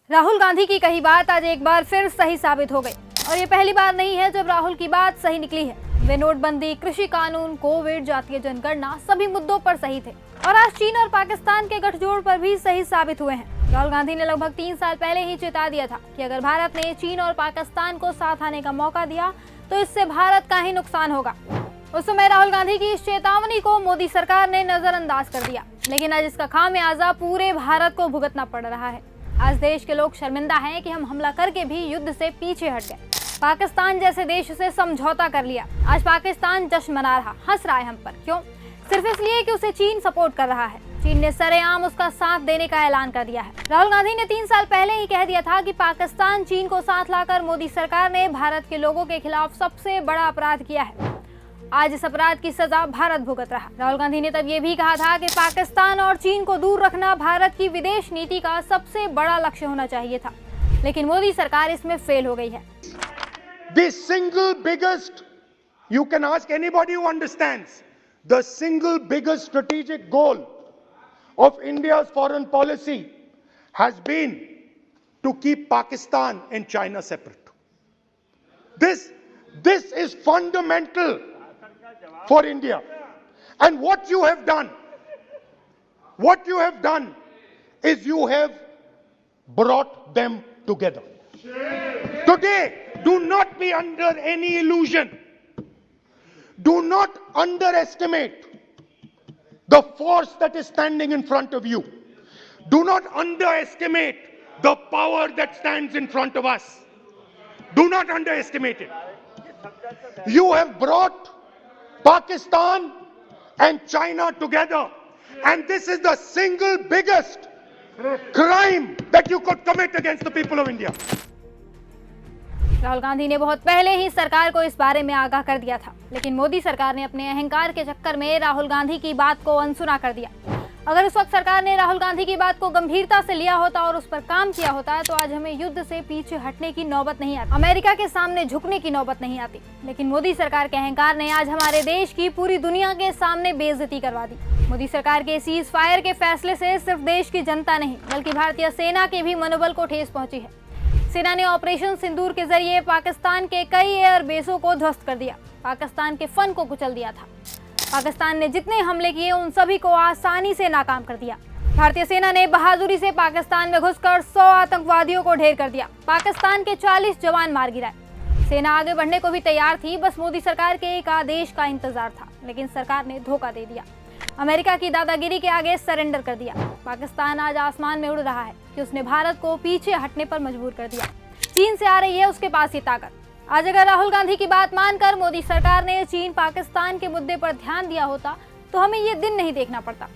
राहुल गांधी की कही बात आज एक बार फिर सही साबित हो गई और ये पहली बार नहीं है जब राहुल की बात सही निकली है। वे नोटबंदी, कृषि कानून, कोविड, जातीय जनगणना सभी मुद्दों पर सही थे और आज चीन और पाकिस्तान के गठजोड़ पर भी सही साबित हुए हैं। राहुल गांधी ने लगभग 3 साल पहले ही चेता दिया था कि अगर भारत ने चीन और पाकिस्तान को साथ आने का मौका दिया तो इससे भारत का ही नुकसान होगा। उस समय राहुल गांधी की इस चेतावनी को मोदी सरकार ने नजरअंदाज कर दिया, लेकिन आज इसका खामियाजा पूरे भारत को भुगतना पड़ रहा है। आज देश के लोग शर्मिंदा हैं कि हम हमला करके भी युद्ध से पीछे हट गए, पाकिस्तान जैसे देश से समझौता कर लिया। आज पाकिस्तान जश्न मना रहा, हंस रहा है हम पर। क्यों? सिर्फ इसलिए कि उसे चीन सपोर्ट कर रहा है। चीन ने सरेआम उसका साथ देने का ऐलान कर दिया है। राहुल गांधी ने 3 साल पहले ही कह दिया था कि पाकिस्तान चीन को साथ लाकर मोदी सरकार ने भारत के लोगों के खिलाफ सबसे बड़ा अपराध किया है। आज इस अपराध की सजा भारत भुगत रहा। राहुल गांधी ने तब ये भी कहा था कि पाकिस्तान और चीन को दूर रखना भारत की विदेश नीति का सबसे बड़ा लक्ष्य होना चाहिए था, लेकिन मोदी सरकार इसमें फेल हो गई है। The single biggest, you can ask anybody who understands, the single biggest strategic goal of India's foreign policy has been to keep Pakistan and China separate. This is fundamental for India. And what you have done is you have brought them together. Today, do not be under any illusion. Do not underestimate the force that is standing in front of you. Do not underestimate the power that stands in front of us. Do not underestimate it. You have brought Pakistan and China together, and this is the single biggest crime that you could commit against the people of India. Rahul Gandhi ने बहुत पहले ही सरकार को इस बारे में आगाह कर दिया था, लेकिन मोदी सरकार ने अपने अहंकार के चक्कर में राहुल गांधी की बात को अनसुना कर दिया। अगर उस वक्त सरकार ने राहुल गांधी की बात को गंभीरता से लिया होता और उस पर काम किया होता तो आज हमें युद्ध से पीछे हटने की नौबत नहीं आती, अमेरिका के सामने झुकने की नौबत नहीं आती। लेकिन मोदी सरकार के अहंकार ने आज हमारे देश की पूरी दुनिया के सामने बेइज्जती करवा दी। मोदी सरकार के सीज फायर के फैसले से सिर्फ देश की जनता नहीं बल्कि भारतीय सेना के भी मनोबल को ठेस पहुंची है। सेना ने ऑपरेशन सिंदूर के जरिए पाकिस्तान के कई एयर बेसों को ध्वस्त कर दिया, पाकिस्तान के फन को कुचल दिया था। पाकिस्तान ने जितने हमले किए उन सभी को आसानी से नाकाम कर दिया। भारतीय सेना ने बहादुरी से पाकिस्तान में घुसकर 100 आतंकवादियों को ढेर कर दिया। पाकिस्तान के 40 जवान मार गिराए। सेना आगे बढ़ने को भी तैयार थी, बस मोदी सरकार के एक आदेश का इंतजार था, लेकिन सरकार ने धोखा दे दिया। अमेरिका की दादागिरी के आगे सरेंडर कर दिया। पाकिस्तान आज आसमान में उड़ रहा है कि उसने भारत को पीछे हटने पर मजबूर कर दिया। चीन से आ रही है उसके पास ये ताकत। आज अगर राहुल गांधी की बात मानकर मोदी सरकार ने चीन पाकिस्तान के मुद्दे पर ध्यान दिया होता तो हमें ये दिन नहीं देखना पड़ता।